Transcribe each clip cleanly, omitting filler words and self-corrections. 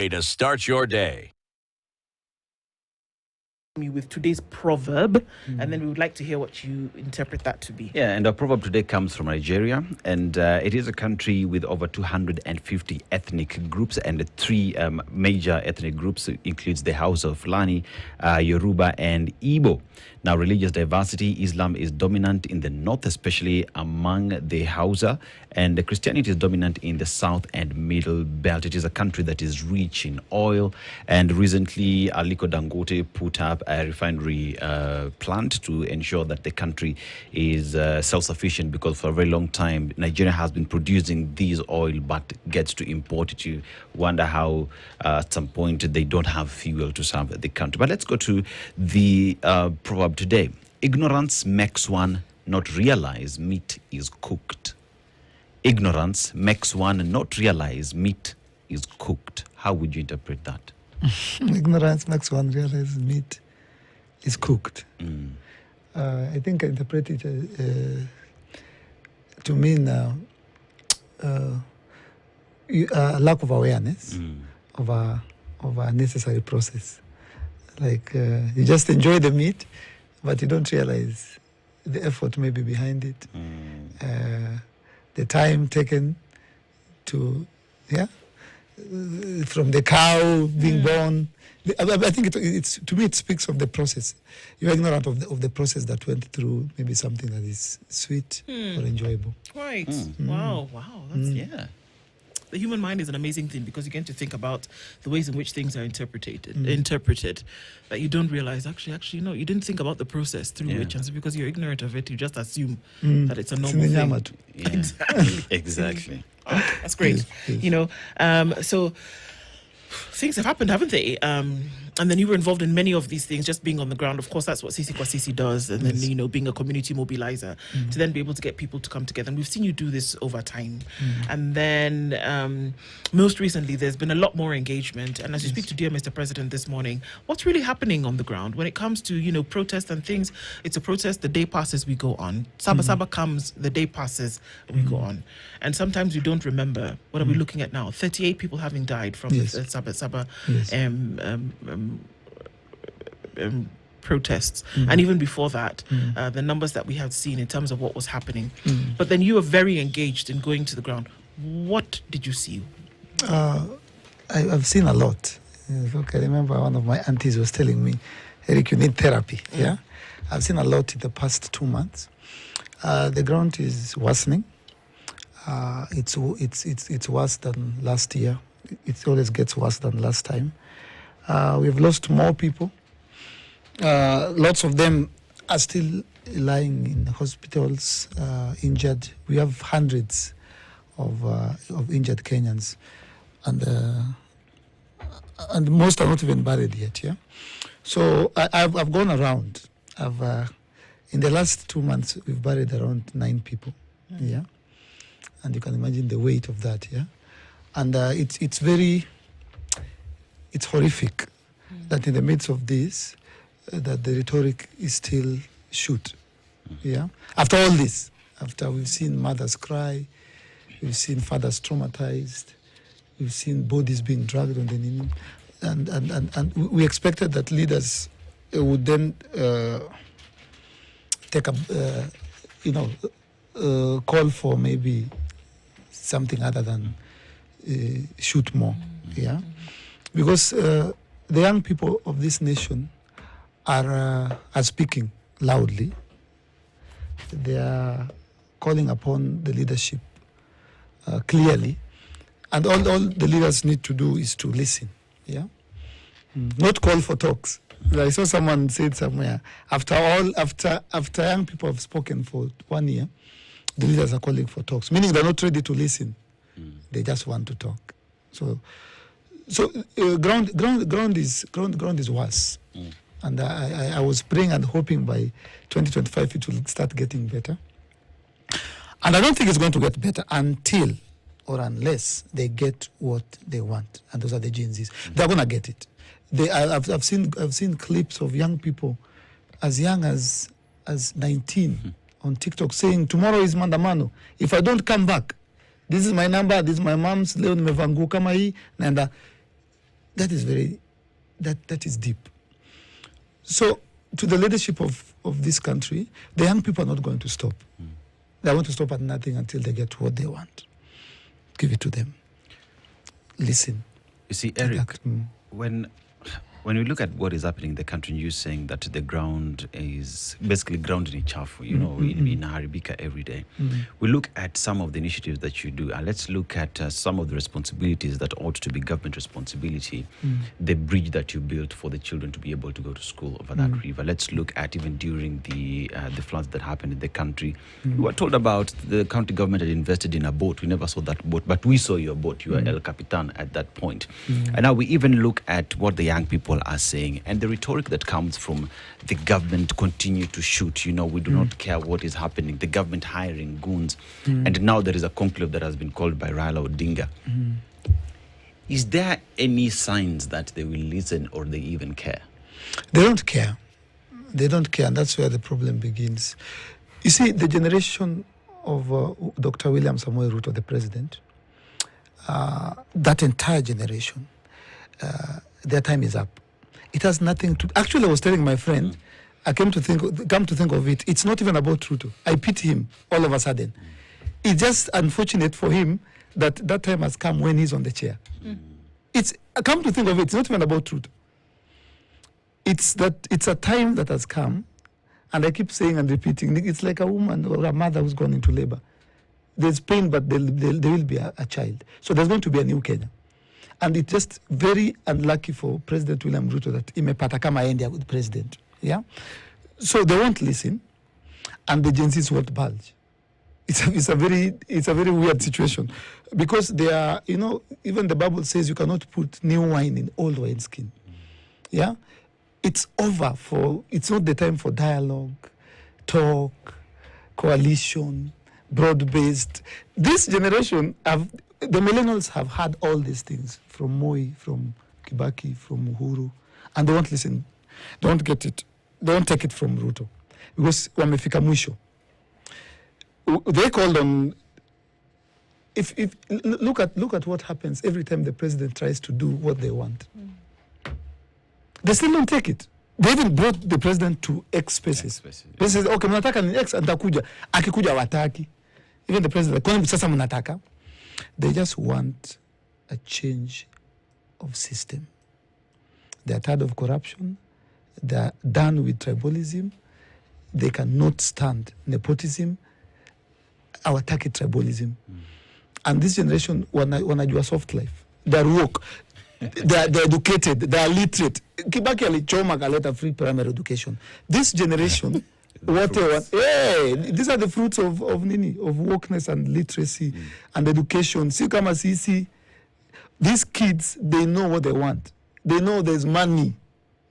Way to start your day. With today's proverb, and then we would like to hear what you interpret that to be. Yeah, and our proverb today comes from Nigeria, and it is a country with over 250 ethnic groups, and three major ethnic groups. It includes the Hausa of Fulani, Yoruba, and Igbo. Now, religious diversity, Islam is dominant in the north, especially among the Hausa, and Christianity is dominant in the south and middle belt. It is a country that is rich in oil, and recently Aliko Dangote put up a refinery plant to ensure that the country is self-sufficient, because for a very long time Nigeria has been producing this oil but gets to import it. You wonder how at some point they don't have fuel to serve the country. But let's go to the proverb today. Ignorance makes one not realize meat is cooked. Ignorance makes one not realize meat is cooked. How would you interpret that? Ignorance makes one realize meat is cooked. I think I interpret it to mean lack of awareness of a necessary process. Like you just enjoy the meat, but you don't realize the effort maybe behind it, the time taken to, from the cow being born. I think it's to me it speaks of the process. You're ignorant of the process that went through maybe something that is sweet or enjoyable. Right. Wow. That's The human mind is an amazing thing, because you get to think about the ways in which things are interpreted, that you don't realize, actually, no, you didn't think about the process through which, and so because you're ignorant of it, you just assume that it's a normal thing. Yeah. Exactly. Oh, that's great. So things have happened, haven't they? And then you were involved in many of these things, just being on the ground. Of course, that's what Sisi Kwasisi does. And then, being a community mobilizer to then be able to get people to come together. And we've seen you do this over time. And then most recently, there's been a lot more engagement. And as you speak to dear Mr. President this morning, what's really happening on the ground when it comes to, protests and things? It's a protest, the day passes, we go on. Saba comes, the day passes, we go on. And sometimes we don't remember. What are we looking at now? 38 people having died from Saba protests. And even before that, the numbers that we have seen in terms of what was happening. But then you were very engaged in going to the ground. What did you see? I've seen a lot. I remember one of my aunties was telling me, Eric, you need therapy. Yeah, I've seen a lot in the past 2 months. The ground is worsening. It's worse than last year. It always gets worse than last time. We've lost more people. Lots of them are still lying in hospitals, injured. We have hundreds of injured Kenyans, and most are not even buried yet. Yeah, so I've gone around. In the last 2 months we've buried around 9 people. Yeah, and you can imagine the weight of that. Yeah, and it's horrific that in the midst of this, that the rhetoric is still shoot. Yeah. After all this, after we've seen mothers cry, we've seen fathers traumatized, we've seen bodies being dragged on the knee, and we expected that leaders would then take a call for maybe something other than shoot more. Yeah. Because the young people of this nation are speaking loudly. They are calling upon the leadership clearly, and all the leaders need to do is to listen. Yeah, not call for talks. I saw someone said somewhere, after young people have spoken for 1 year, the leaders are calling for talks, meaning they're not ready to listen. They just want to talk. So ground is worse. And I was praying and hoping by 2025 it will start getting better. And I don't think it's going to get better until or unless they get what they want, and those are the Gen Zs. They're going to get it. I've seen clips of young people as young as 19 on TikTok saying, tomorrow is Mandamano. If I don't come back, this is my number, this is my mom's, leo nimevangu kama hii, naenda. That is that is deep. So to the leadership of this country, the young people are not going to stop. They want to stop at nothing until they get what they want. Give it to them. Listen. You see, Eric, when you look at what is happening in the country, and you're saying that the ground is basically ground in Ichafu, in Haribika every day. We look at some of the initiatives that you do, and let's look at some of the responsibilities that ought to be government responsibility. The bridge that you built for the children to be able to go to school over that river. Let's look at even during the floods that happened in the country. We were told about the county government had invested in a boat. We never saw that boat, but we saw your boat. You were El Capitan at that point. And now we even look at what the young people are saying, and the rhetoric that comes from the government continue to shoot. We do not care what is happening. The government hiring goons, and now there is a conclave that has been called by Raila Odinga. Is there any signs that they will listen or they even care? They don't care. They don't care, and that's where the problem begins. You see, the generation of Dr. William Samoei Ruto, the president, that entire generation, their time is up. It has nothing to... Actually, I was telling my friend, I come to think of it, it's not even about Ruto. I pity him all of a sudden. It's just unfortunate for him that time has come when he's on the chair. Come to think of it, it's not even about Ruto. It's a time that has come, and I keep saying and repeating, it's like a woman or a mother who's gone into labor. There's pain, but there will be a child. So there's going to be a new Kenya. And it's just very unlucky for President William Ruto that imepata kama India with president. Yeah? So they won't listen, and the Gen Zs won't budge. It's a very weird situation, because they are, even the Bible says you cannot put new wine in old wineskin. Yeah? It's over it's not the time for dialogue, talk, coalition, broad-based. This generation the millennials have had all these things from Moi, from Kibaki, from Uhuru, and they won't listen. They won't get it. They won't take it from Ruto, because wamefika mwisho. They called on. If look at what happens every time the president tries to do what they want. They still don't take it. They even brought the president to X spaces. They said, okay, mnataka ni X, antakuja. Akikuja wataki. Even the president, kwani sasa mnataka? They just want a change of system. They are tired of corruption. They are done with tribalism. They cannot stand nepotism. Hawataki tribalism. And this generation wanajua soft life. They are woke. They are educated. They are literate. Kibaki alichoma kaleta free primary education. This generation, what they want, these are the fruits of wokeness and literacy and education. See kama sisi, these kids, they know what they want. They know there's money.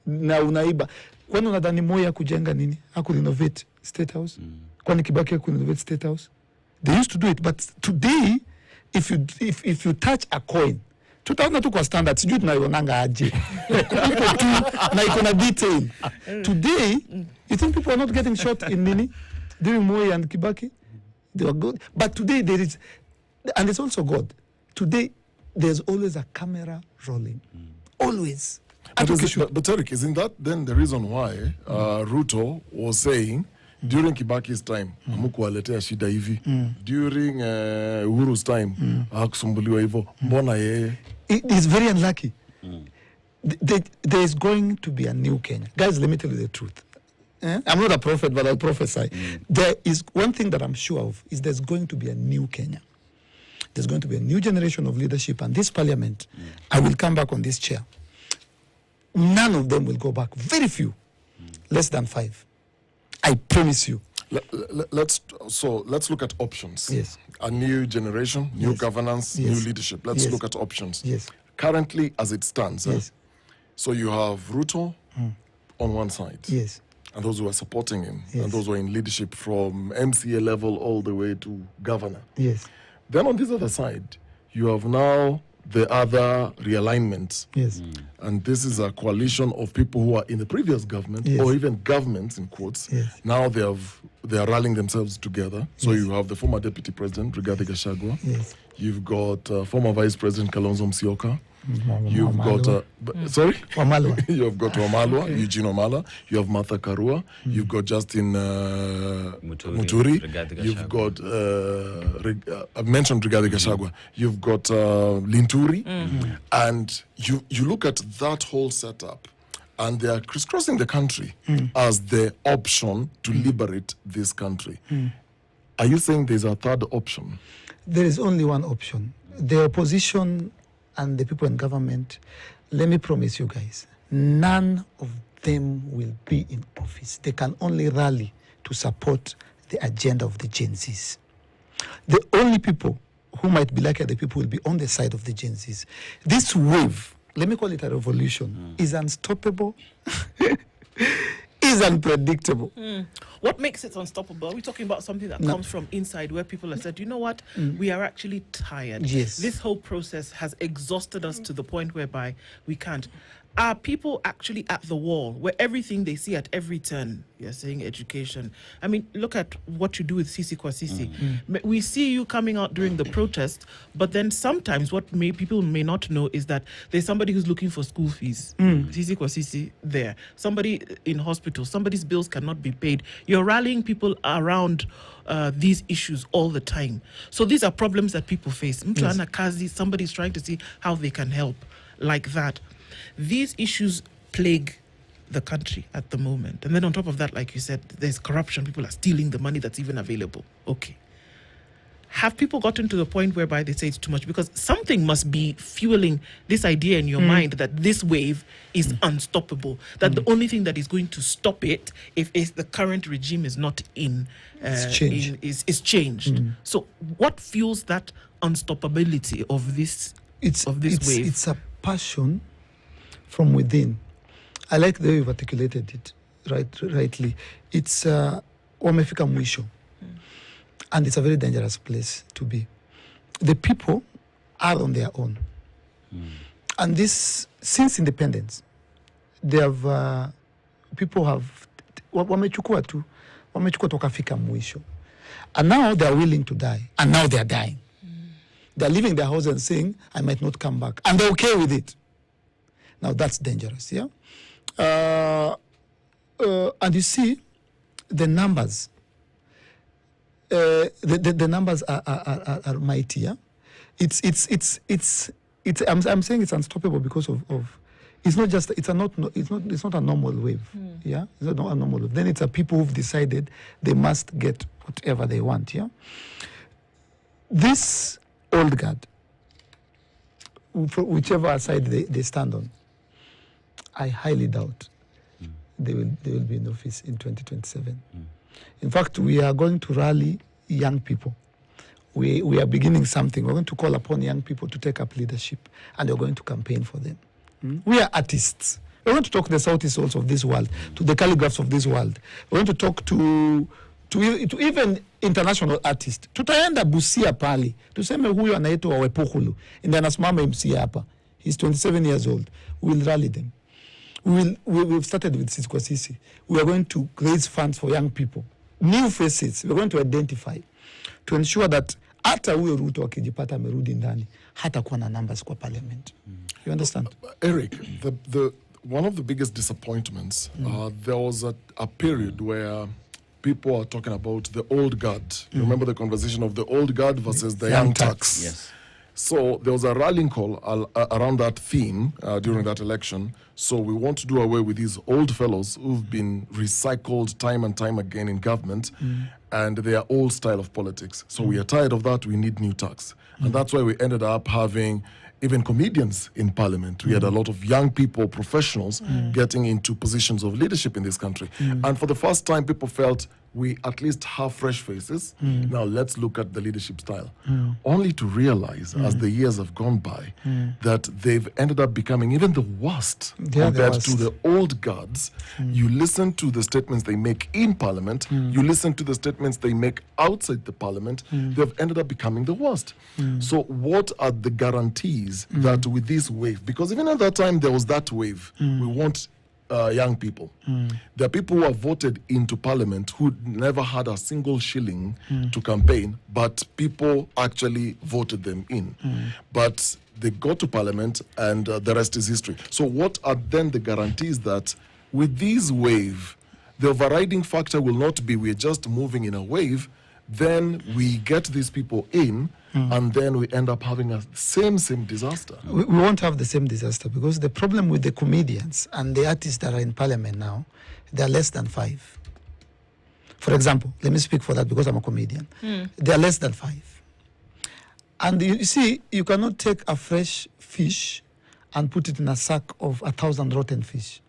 Na unaiba. Kwani unadhani Moi kujenga nini? Haku renovate State House? Kwani Kibaki haku renovate State House? They used to do it, but today, if you touch a coin, 2002 kwa standard, sijui tunaionanga aje. Na iko na detail. Today, you think people are not getting shot in Nini? During Moi and Kibaki? They were good. But today there is, and it's also God. Today, there's always a camera rolling. Always. But Eric, isn't that then the reason why Ruto was saying, during Kibaki's time, hamukuwaletea shida hivi. During Uhuru's time, hakusumbuliwa hivyo. Mbona yeye? It is very unlucky. There is going to be a new Kenya. Guys, let me tell you the truth. I'm not a prophet, but I'll prophesy. There is one thing that I'm sure of, is there's going to be a new Kenya. There's going to be a new generation of leadership, and this parliament, I will come back on this chair. None of them will go back. Very few. Less than 5. I promise you. Let's look at options. Yes. A new generation, new governance, new leadership. Let's look at options. Yes. Currently, as it stands, yes. So you have Ruto on one side. Yes. And those who are supporting him, Yes. and those who are in leadership from MCA level all the way to governor. Yes. Then on this other side, you have now the other realignments. Yes. And this is a coalition of people who are in the previous government, Yes. or even governments in quotes. Yes. Now they are rallying themselves together. So Yes. you have the former deputy president, Rigathi Gachagua. Yes. You've got former vice president Kalonzo Musyoka. Mama You've got, Sorry? Wamalwa. You have got Wamalwa, Eugene Omala. You have Martha Karua. You've got Justin Muturi. Rigathi You've Gachagua. got, I've mentioned Rigathi Gachagua. You've got Linturi. And you look at that whole setup, and they are crisscrossing the country as the option to liberate this country. Are you saying there's a third option? There is only one option. The opposition and the people in government, let me promise you guys, none of them will be in office. They can only rally to support the agenda of the Gen Zs. The only people who might be like the people will be on the side of the Gen Zs. This wave, let me call it a revolution, is unstoppable, is unpredictable. What makes it unstoppable? Are we talking about something that comes from inside, where people have said, you know what, we are actually tired. Yes. This whole process has exhausted us to the point whereby we can't. Are people actually at the wall where everything they see at every turn, you're saying education? I mean, look at what you do with Sisi Kwa Sisi. We see you coming out during the protest, but then sometimes what people may not know is that there's somebody who's looking for school fees. Sisi Kwa Sisi there. Somebody in hospital, somebody's bills cannot be paid. You're rallying people around these issues all the time. So these are problems that people face. Mtu ana kazi, somebody's trying to see how they can help, like that. These issues plague the country at the moment. And then on top of that, like you said, there's corruption. People are stealing the money that's even available. Okay. Have people gotten to the point whereby they say it's too much? Because something must be fueling this idea in your mind that this wave is unstoppable. That the only thing that is going to stop it, if the current regime is not in, is changed. So what fuels that unstoppability of this wave? It's a passion from within. I like the way you've articulated it rightly. It's wamefika mwisho. And it's a very dangerous place to be. The people are on their own. And this, since independence, they have, people have, wamechukua tokafika mwisho. And now they are willing to die. And now they are dying. They're leaving their house and saying, I might not come back. And they're okay with it. Now that's dangerous, yeah? And you see, the numbers, the numbers are mighty, yeah? I'm saying it's unstoppable because of it's not just, it's not a normal wave, yeah? It's not a normal wave. Then it's a people who've decided they must get whatever they want, yeah? This old guard, whichever side they stand on, I highly doubt they will be in office in 2027. In fact, we are going to rally young people. We are beginning something. We're going to call upon young people to take up leadership, and we're going to campaign for them. We are artists. We're going to talk to the Southeast souls of this world, to the calligraphs of this world. We're going to talk to even international artists. Tutaenda Busia pale. Tuseme huyu anaitwa Wepukhulu. Ndio anasimama MC hapa. He's 27 years old. We'll rally them. We've started with Sisi Kwa Sisi. We are going to raise funds for young people. New faces. We're going to identify to ensure that hata huyo Ruto akijipata amerudi ndani hata kuwa na numbers kwa parliament. You understand? Eric, one of the biggest disappointments, there was a period where people are talking about the old guard. You remember the conversation of the old guard versus the young tax? Yes. So there was a rallying call around that theme during that election. So we want to do away with these old fellows who've been recycled time and time again in government, and their old style of politics. So we are tired of that. We need new tax. And that's why we ended up having even comedians in parliament. We had a lot of young people, professionals, getting into positions of leadership in this country. And for the first time, people felt we at least have fresh faces. Now let's look at the leadership style. Only to realize, as the years have gone by, that they've ended up becoming even the worst compared to the old guards. You listen to the statements they make in parliament, you listen to the statements they make outside the parliament, they've ended up becoming the worst. So what are the guarantees that with this wave, because even at that time there was that wave, we want young people. There are people who have voted into parliament who never had a single shilling to campaign, but people actually voted them in. But they go to parliament, and the rest is history. So what are then the guarantees that with this wave, the overriding factor will not be we're just moving in a wave, then we get these people in, and then we end up having a same disaster. We won't have the same disaster, because the problem with the comedians and the artists that are in parliament now, they are less than 5. For example, let me speak for that because I'm a comedian. They are less than 5. And you see, you cannot take a fresh fish and put it in a sack of 1,000 rotten fish.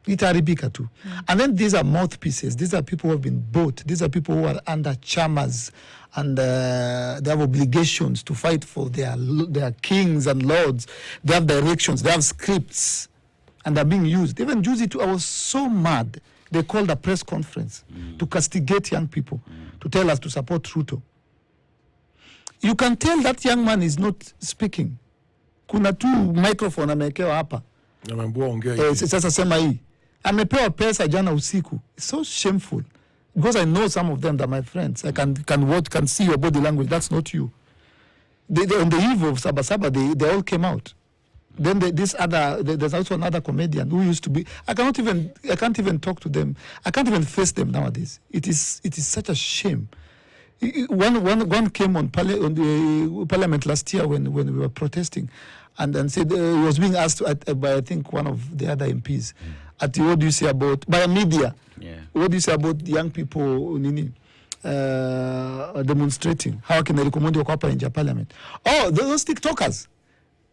Itaribika too. And then these are mouthpieces. These are people who have been bought. These are people who are under chamas, and they have obligations to fight for their kings and lords. They have directions. They have scripts, and they're being used. They even use it. I was so mad. They called a press conference to castigate young people, to tell us to support Ruto. You can tell that young man is not speaking. Kuna tu microphone amekewa hapa. Sasa sema hii. Amepewa pesa jana usiku. It's so shameful. Because I know some of them that are my friends. I can watch, can see your body language. That's not you. They on the eve of Sabasaba, they all came out. Then there's also another comedian who used to be. I can't even talk to them. I can't even face them nowadays. It is such a shame. One came on the parliament last year when we were protesting, and said he was being asked by, I think, one of the other MPs, what do you say about, by a media, what do you say about young people demonstrating? How can they recommend you in parliament? Oh, those TikTokers.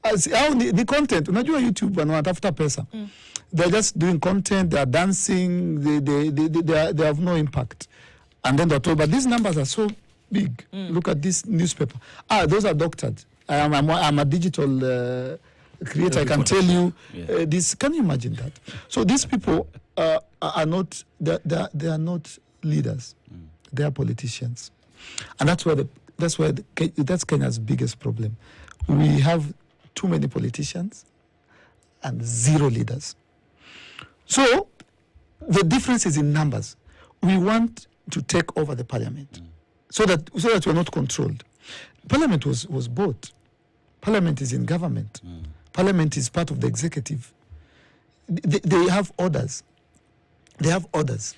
How the content, unajua YouTube wanatafuta pesa. They're just doing content, they're dancing, they have no impact. And then they're told, but these numbers are so big. Look at this newspaper. Those are doctored. I'm a digital creator. I can tell you this. Can you imagine that? So these people are not. They are not leaders. They are politicians, and that's Kenya's biggest problem. We have too many politicians and zero leaders. So the difference is in numbers. We want to take over the parliament so that we're not controlled. Parliament was bought. Parliament is in government. Parliament is part of the executive. They have orders. They have orders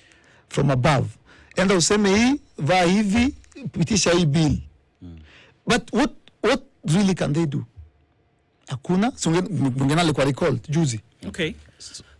from above. And useme hii, vaa hivi, pitisha hii bill. But what really can they do? Hakuna. So mwingine alikuwa recalled juzi. Okay.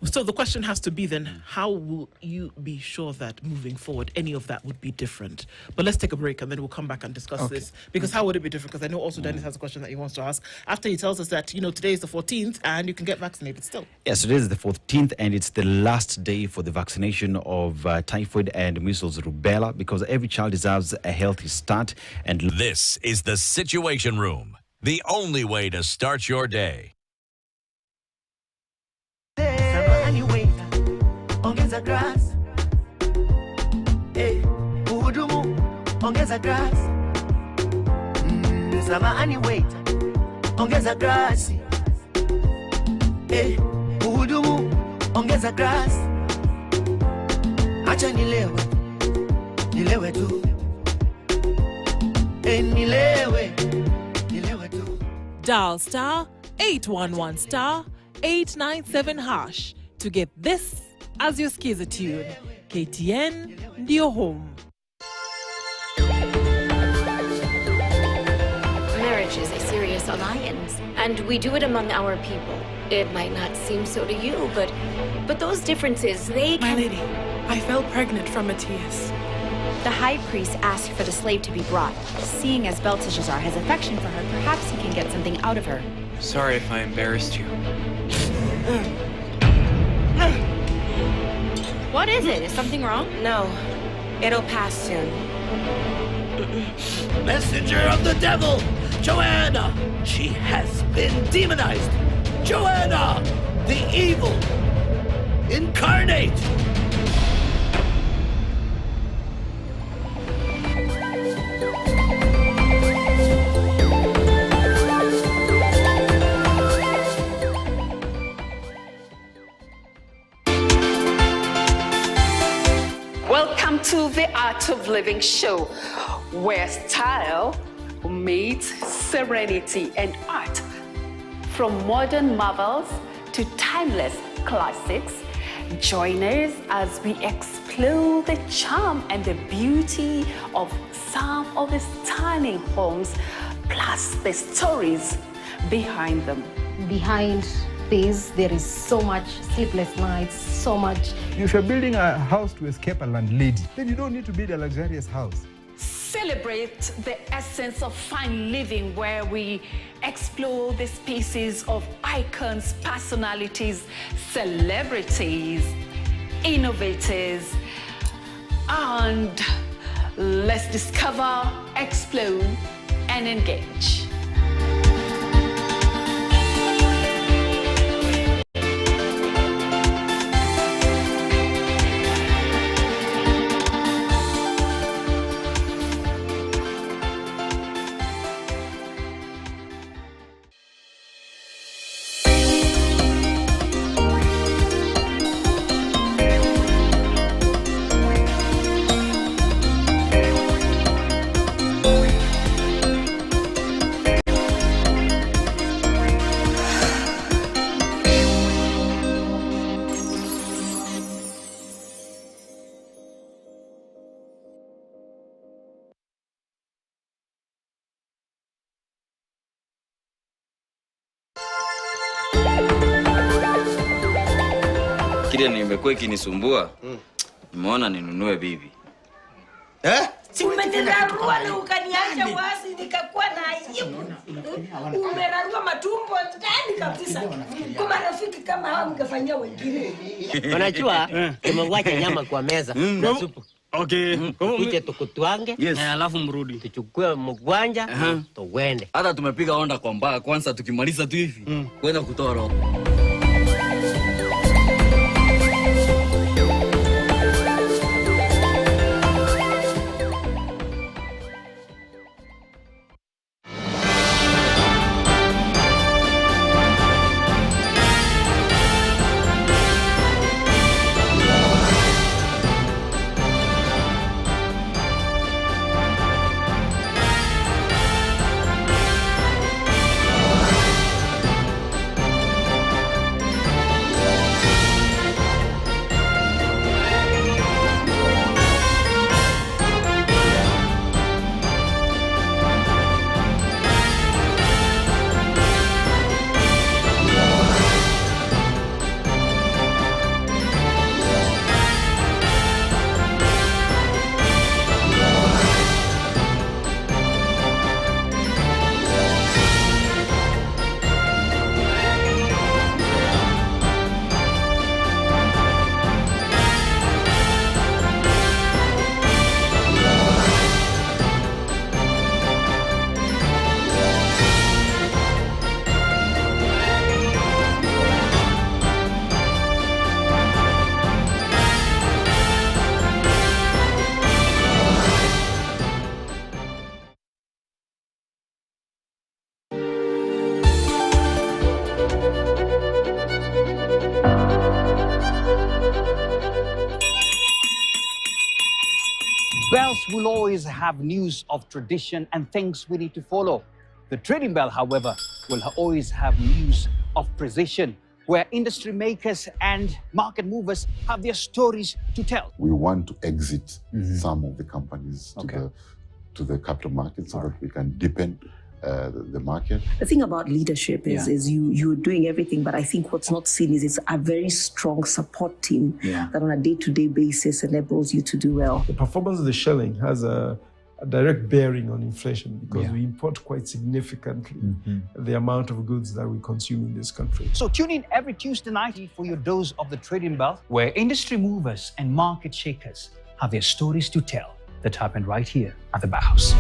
So the question has to be then, how will you be sure that moving forward, any of that would be different? But let's take a break and then we'll come back and discuss this. Because how would it be different? Because I know also Dennis has a question that he wants to ask. After he tells us that, today is the 14th and you can get vaccinated still. Yes, today is the 14th and it's the last day for the vaccination of typhoid and measles rubella, because every child deserves a healthy start. And this is the Situation Room, the only way to start your day. Ongeza grass. Uhudumu, ongeza grass. Samahani wait. Ongeza grass. Uhudumu, ongeza grass. Acha nilewe tu. Nilewe tu. Dial star 811 star 897 hash to get this as your skiza tune. KTN, ndio home. Marriage is a serious alliance, and we do it among our people. It might not seem so to you, but those differences, they can... My lady, I fell pregnant from Matthias. The high priest asked for the slave to be brought. Seeing as Belteshazzar has affection for her, perhaps he can get something out of her. Sorry if I embarrassed you. What is it? Is something wrong? No, it'll pass soon. Messenger of the devil, Joanna! She has been demonized! Joanna! The evil! Incarnate! Welcome to the Art of Living show, where style meets serenity and art From modern marvels to timeless classics, join us as we explore the charm and the beauty of some of the stunning homes, plus the stories behind them. Behind this, there is so much sleepless nights, so much. If you're building a house to escape a landlady, then you don't need to build a luxurious house. Celebrate the essence of fine living, where we explore the spaces of icons, personalities, celebrities, innovators, and let's discover, explore, and engage. Kile nimekuwa ikinisumbua. Nimeona ninunue bibi. Simeterarua na ukaniacha wazi nikakuwa na aibu. Umerarua matumbo ndani kabisa. Kama rafiki kama hao mngefanyia wengine. Unajua tumewaacha nyama kwa meza na supu. Okay. Kuja tukutwange alafu mrudi. Tuchukue mgwanja tuwende. Hata tumepiga onda kwa mbaya kwanza tukimaliza tu hivi. Kwenda kutoa roho. Bells will always have news of tradition and things we need to follow. The trading bell, however, will always have news of precision, where industry makers and market movers have their stories to tell. We want to exit some of the companies to the capital market so that we can deepen the market. The thing about leadership is you're doing everything, but I think what's not seen is it's a very strong support team that on a day-to-day basis enables you to do well. The performance of the shilling has a direct bearing on inflation because we import quite significantly the amount of goods that we consume in this country. So tune in every Tuesday night for your dose of the trading bell, where industry movers and market shakers have their stories to tell that happened right here at the Bauhaus.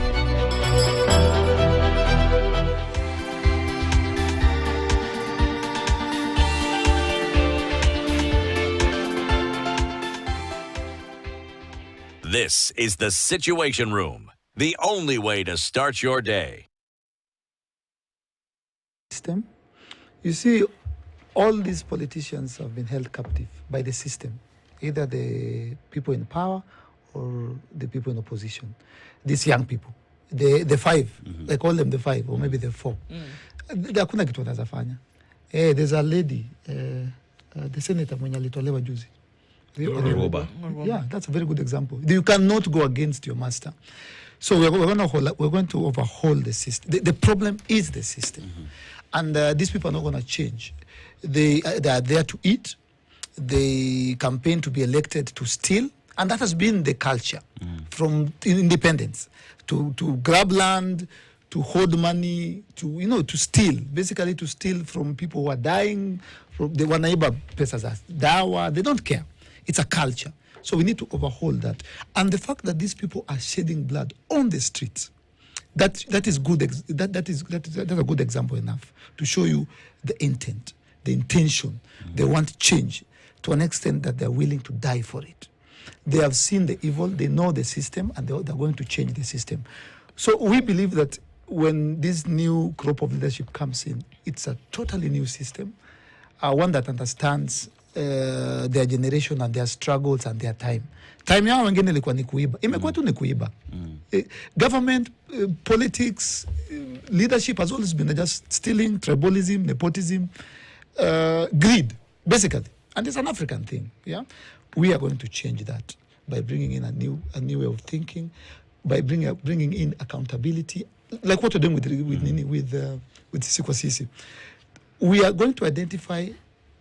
This is the Situation Room, the only way to start your day. System. You see, all these politicians have been held captive by the system, either the people in power or the people in opposition. These young people, the five, I call them the five, or maybe the four. hakuna kitu watazafanya. There's a lady, the senator mwenye alitolewa juzi. Yeah, that's a very good example. You cannot go against your master. So we're going to overhaul the system. The problem is the system. And these people are not going to change. They are there to eat. They campaign to be elected to steal. And that has been the culture from independence. To grab land, to hoard money, to steal. Basically to steal from people who are dying. They wanaiba pesa za dawa. They don't care. It's a culture. So we need to overhaul that. And the fact that these people are shedding blood on the streets, that is good. That's a good example enough to show you the intent, the intention. They want change to an extent that they're willing to die for it. They have seen the evil, they know the system, and they're going to change the system. So we believe that when this new crop of leadership comes in, it's a totally new system, one that understands their generation and their struggles and their time. Time yao wengine ilikuwa ni kuiba. Imekuwa tu ni kuiba. Government, politics, leadership has always been just stealing, tribalism, nepotism, greed, basically. And it's an African thing. Yeah, we are going to change that by bringing in a new way of thinking, by bringing in accountability, like what we're doing with Sisi. We are going to identify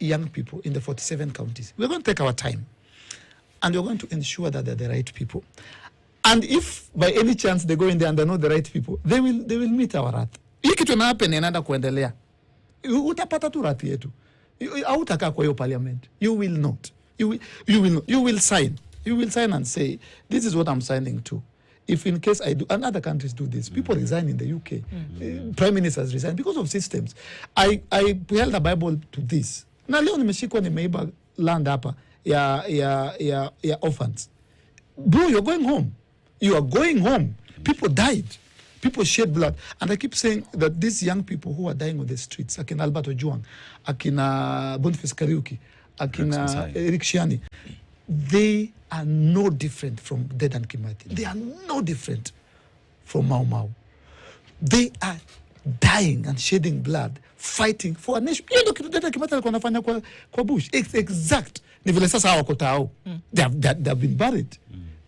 young people in the 47 counties. We're going to take our time, and we're going to ensure that they're the right people. And if by any chance they go in there and they're not the right people, they will meet our wrath. Hii kitu na happen inaenda kuendelea. Utapata tu wrath yetu. Hautakaa kwa hiyo parliament. You will not. You will sign. You will sign and say, this is what I'm signing to. If in case I do, and other countries do this, people resign in the UK. Prime ministers resign because of systems. I held a Bible to this. Na leo nimeshikwa nimeiba land hapa ya orphans. Bro, you're going home. You are going home. People died. People shed blood. And I keep saying that these young people who are dying on the streets, akina Alberto Juang, akina Boniface Kariuki, akina Eric Shiani, they are no different from Dedan Kimathi. They are no different from Mau Mau. They are dying and shedding blood, fighting for a nation. You look at Dedan Kimathi alikuwa anafanya kwa bush. It's exact. Ni vile sasa hawako tao. They have been buried.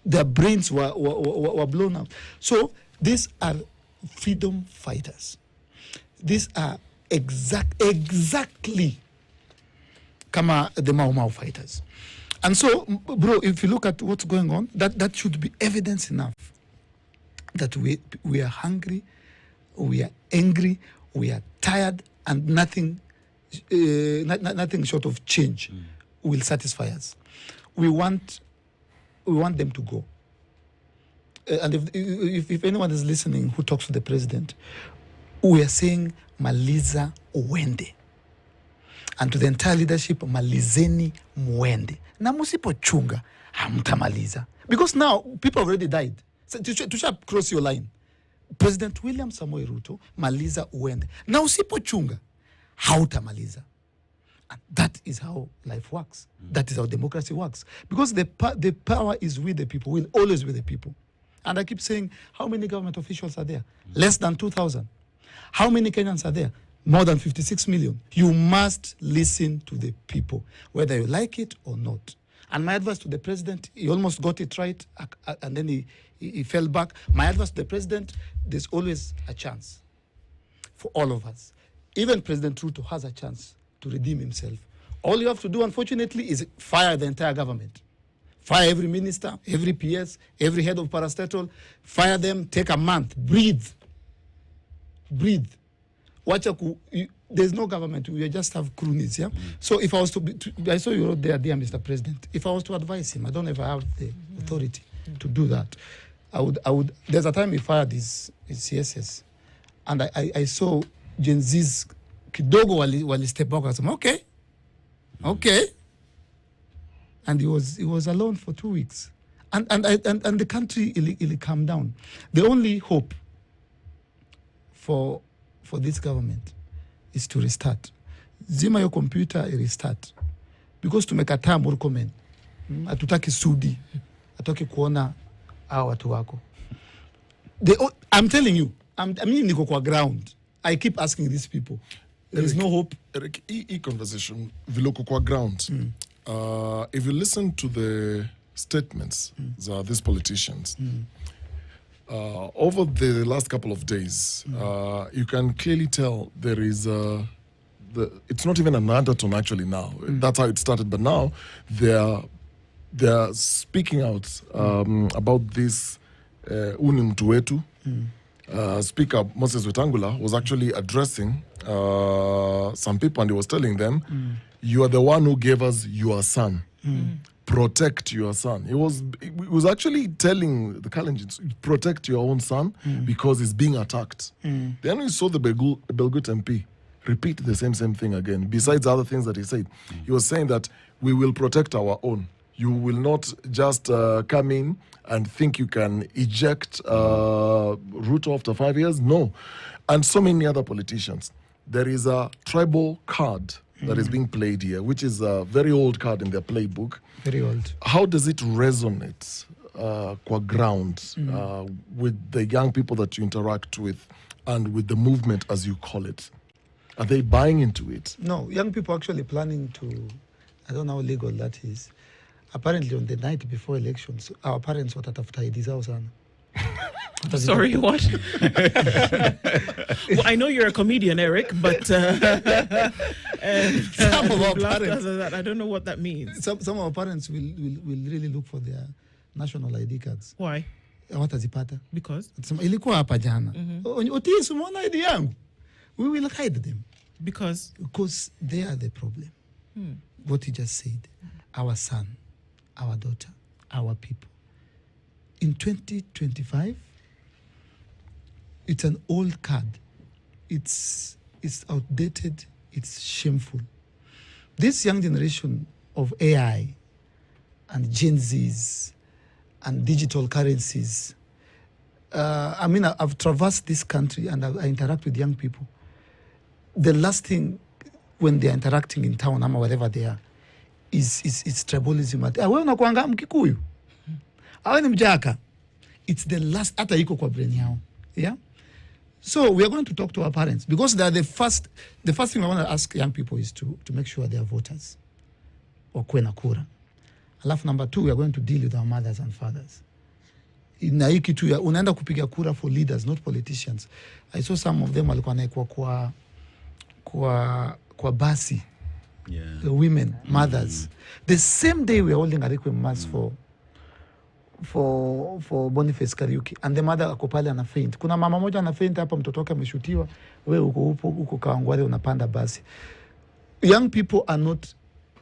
Their brains were blown out. So these are freedom fighters. These are exactly kama the Mau Mau fighters. And so, bro, if you look at what's going on, that should be evidence enough that we are hungry, we are angry, we are tired, and nothing short of change will satisfy us. We want them to go. And if anyone is listening who talks to the president, we are saying maliza uende. And to the entire leadership, malizeni muende. Na musipochunga, hamtamaliza. Because now, people already died. So, to cross your line. President William Samoei Ruto, maliza uende. Na usipochunga, hautamaliza. And that is how life works. That is how democracy works. Because the power is with the people, will always with the people. And I keep saying, how many government officials are there? Less than 2,000. How many Kenyans are there? More than 56 million. You must listen to the people, whether you like it or not. And my advice to the president, he almost got it right, and then he fell back. My advice to the president, there's always a chance for all of us. Even President Ruto has a chance to redeem himself. All you have to do, unfortunately, is fire the entire government. Fire every minister, every PS, every head of parastatal. Fire them, take a month, breathe. There's no government. We just have cronies, yeah? So if I was I saw you wrote there, dear Mr. President. If I was to advise him, I don't ever have the authority to do that. I would. There's a time he fired his CSS, and I saw Gen Z's kidogo wali step back and say, okay. And he was alone for 2 weeks, and the country will calm down. The only hope for this government is to restart. Zima your computer, restart. Because tumekataa Murkomen. Hatutaki Sudi. Hatutaki kuona hawa watu wako. I'm telling you, I mean niko kwa ground. I keep asking these people. There is no hope. Eric, conversation, viloku kwa ground. If you listen to the statements of these politicians, over the last couple of days, you can clearly tell there is it's not even an undertone actually now. That's how it started, but now they're speaking out about this unimtu wetu. Speaker Moses Wetangula was actually addressing some people, and he was telling them, you are the one who gave us your son. Protect your son. He was actually telling the Kalenjins, protect your own son because he's being attacked. Then we saw the Belgut MP repeat the same thing again, besides other things that he said. He was saying that we will protect our own. You will not just come in and think you can eject Ruto after 5 years. No. And so many other politicians. There is a tribal card that is being played here, which is a very old card in their playbook. Very old. How does it resonate qua ground with the young people that you interact with and with the movement, as you call it? Are they buying into it? No, young people actually planning to, I don't know how legal that is. Apparently on the night before elections, our parents watatafuta ID zao sana. Sorry, what? Well, I know you're a comedian, Eric, but some of our parents, I don't know what that means. Some of our parents will really look for their national ID cards. Why? Watazipata. Because? Ilikuwa hapa jana. Otis, umeona ID yangu? We will hide them. Because they are the problem. What he just said. Our son, our daughter, our people. In 2025, it's an old card. It's outdated. It's shameful. This young generation of AI and Gen Zs and digital currencies. I've traversed this country and I interact with young people. The last thing when they're interacting in town or wherever they are is tribalism. Wewe unakuanga Mkikuyu. Awe ni Mjaka. It's the last hata iko kwa brain yao. Yeah? So we are going to talk to our parents because they are the first thing I want to ask young people is to make sure they are voters. Wakuwe na kura. Alafu number 2, we are going to deal with our mothers and fathers. Na hii kitu ya unaenda kupiga kura for leaders, not politicians. I saw some of them walikuwa naikwa kwa basi. Yeah. The women, mothers. The same day we are holding a requiem mass for Boniface Kariuki, and the mother ako pale ana faint. Kuna mama moja ana faint hapa, mtoto wake ameshutiwa, wewe uko Kawangware unapanda basi. Young people are not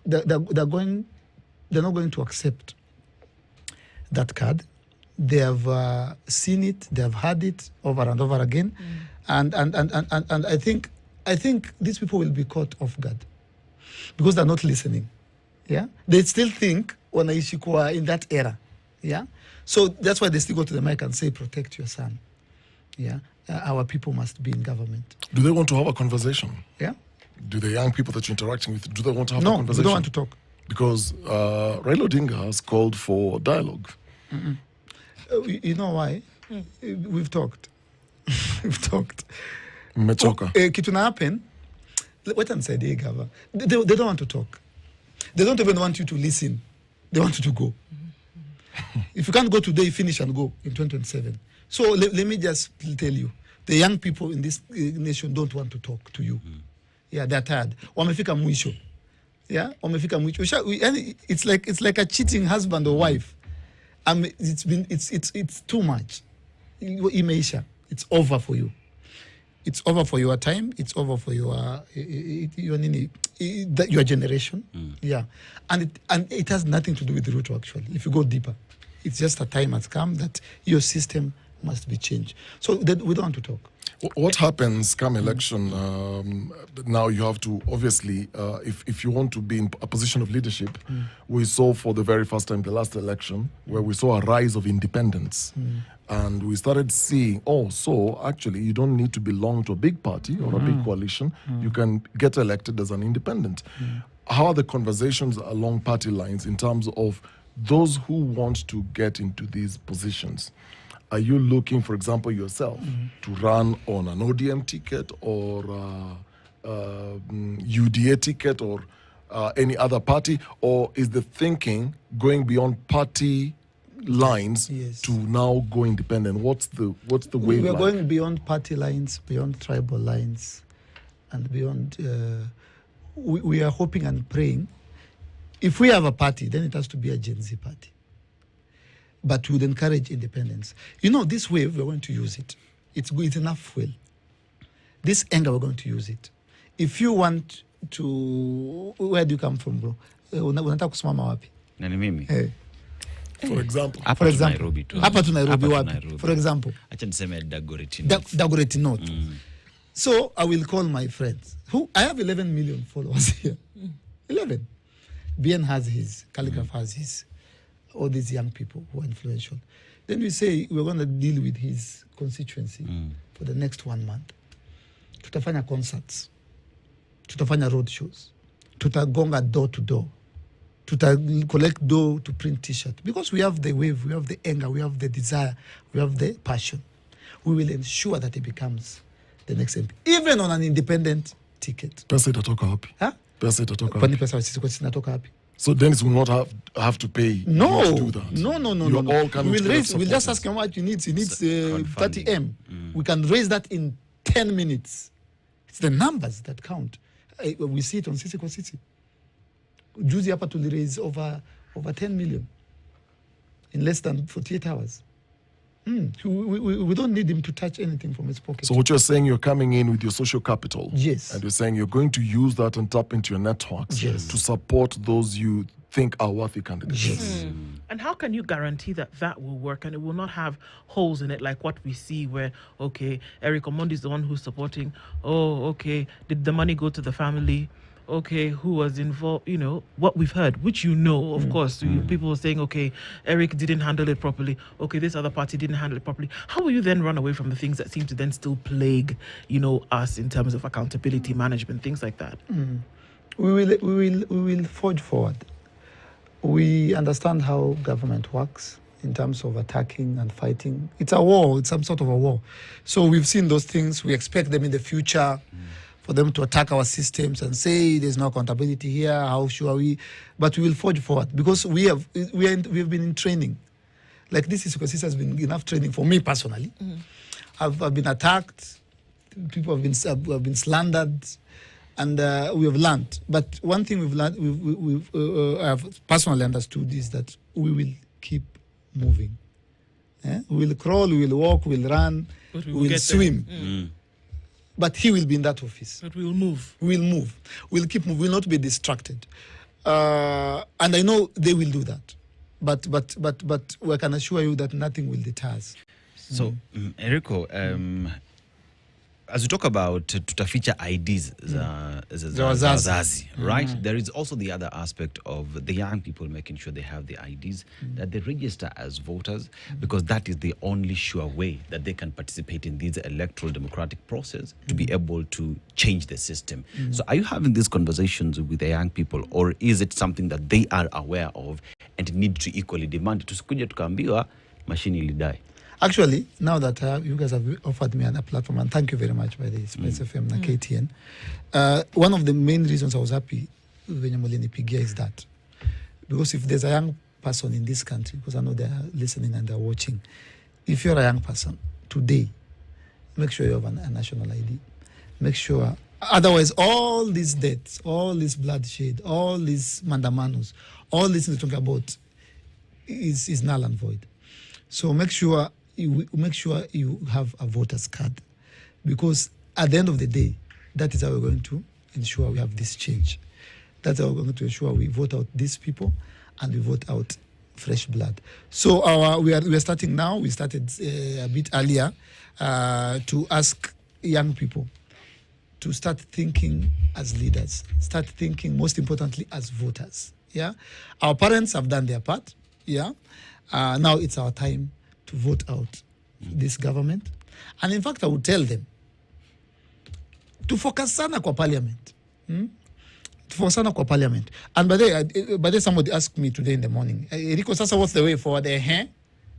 they're not going to accept that card. They have seen it, they have heard it over and over again, and I think these people will be caught off guard because they're not listening. Yeah, they still think wanaishi kwa in that era. Yeah, so that's why they still go to the mic and say, "Protect your son." Yeah, our people must be in government. Do they want to have a conversation? Yeah. Do the young people that you're interacting with, do they want to have a No, conversation? they don't want to talk. Because Raila Odinga has called for dialogue. You know why? We've talked. We've talked. Mechoka. Kitu na happen. What I'm saying, they don't want to talk. They don't even want you to listen. They want you to go. If you can't go today, finish and go in 2027. So let me just tell you, the young people in this nation don't want to talk to you. Yeah, they're tired. Wamefika mwisho. Yeah, wamefika mwisho. It's like a cheating husband or wife. It's too much. Imeisha. It's over for you. It's over for your time. It's over for your generation. Yeah, and it has nothing to do with Ruto actually. If you go deeper, it's just a time has come that your system must be changed. So that we don't want to talk. What happens come election? Now you have to obviously, if you want to be in a position of leadership, we saw for the very first time the last election where we saw a rise of independents. And we started seeing, so actually you don't need to belong to a big party or a big coalition. You can get elected as an independent. How are the conversations along party lines in terms of those who want to get into these positions? are you looking, for example, yourself to run on an ODM ticket or UDA ticket or any other party, or is the thinking going beyond party lines to now go independent? What's the way? We are going beyond party lines, beyond tribal lines, and beyond. We are hoping and praying. If we have a party, then it has to be a Gen Z party. But we would encourage independence. You know, this wave, we're going to use it. It's enough fuel. This anger, we're going to use it. If you want to... Where do you come from, bro? Unataka kusimama wapi? Nani mimi? For example. Hapa tu Nairobi tu. Hapa tu Nairobi wapi? For example. Acha niseme Dagoretti. Dagoretti North. So I will call my friends. I have 11 million followers here. 11. BN has his, Calligraph has his. All these young people who are influential. Then we say we're going to deal with his constituency for the next 1 month. Tutafanya concerts. Tutafanya road shows. Tutagonga door to door. Collect dough to print t-shirt. Because we have the wave, we have the anger, we have the desire, we have the passion. We will ensure that he becomes the next MP. Even on an independent ticket. Pesa itatoka wapi? Huh? Pesa itatoka wapi? Pesa inatoka wapi? So Dennis will not have to pay you to do that. No. All coming We'll just ask him what he needs. He needs 30M. We can raise that in 10 minutes. It's the numbers that count. We see it on Sisi kwa Sisi. Juzi hapa to raise over 10 million in less than 48 hours. We don't need him to touch anything from his pocket. So what you're saying, you're coming in with your social capital. Yes. And you're saying you're going to use that and tap into your networks to support those you think are worthy candidates. Yes. And how can you guarantee that will work and it will not have holes in it like what we see where, okay, Eric Omondi is the one who's supporting. Oh, okay, did the money go to the family? Okay, who was involved, what we've heard, which of course, people are saying, okay, Eric didn't handle it properly. Okay, this other party didn't handle it properly. How will you then run away from the things that seem to then still plague, us in terms of accountability, management, things like that? We will forge forward. We understand how government works in terms of attacking and fighting. It's a war. It's some sort of a war. So we've seen those things. We expect them in the future. For them to attack our systems and say there's no accountability here, how sure are we? But we will forge forward because we have been in training. Like this has been enough training for me personally. I've been attacked, people have been slandered, and we have learned. But one thing we've learned, I've personally understood is that we will keep moving. We will crawl, we will walk, we will run, we will swim. But he will be in that office. But we will move. We'll move. We'll keep moving. We'll not be distracted. And I know they will do that. But we can assure you that nothing will deter us. So, Eriko, as we talk about tutaficha IDs za wazazi, right? There is also the other aspect of the young people making sure they have the IDs, that they register as voters, because that is the only sure way that they can participate in this electoral democratic process to be able to change the system. So are you having these conversations with the young people, or is it something that they are aware of and need to equally demand? Tusikuje tukaambiwa machine ilidai. Actually, now that you guys have offered me a platform, and thank you very much by the Space FM and KTN, one of the main reasons I was happy when Molinipigia is that. Because if there's a young person in this country, because I know they're listening and they're watching, if you're a young person today, make sure you have a national ID. Make sure, otherwise all these deaths, all this bloodshed, all these mandamanos, all this we're talking about is null and void. So make sure you have a voter's card, because at the end of the day, that is how we're going to ensure we have this change. That's how we're going to ensure we vote out these people and we vote out fresh blood. So we are starting now. We started a bit earlier to ask young people to start thinking as leaders, start thinking most importantly as voters. Yeah, our parents have done their part. Yeah, now it's our time to vote out this government. And in fact, I would tell them to focus sana kwa parliament. To focus sana kwa parliament. And by the way, somebody asked me today in the morning, Eriko, sasa what's the way forward?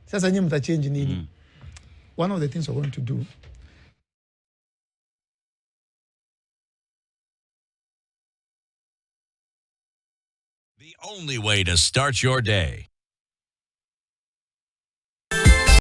Sasa nyinyi mtachange nini? one of the things we're going to do. The only way to start your day.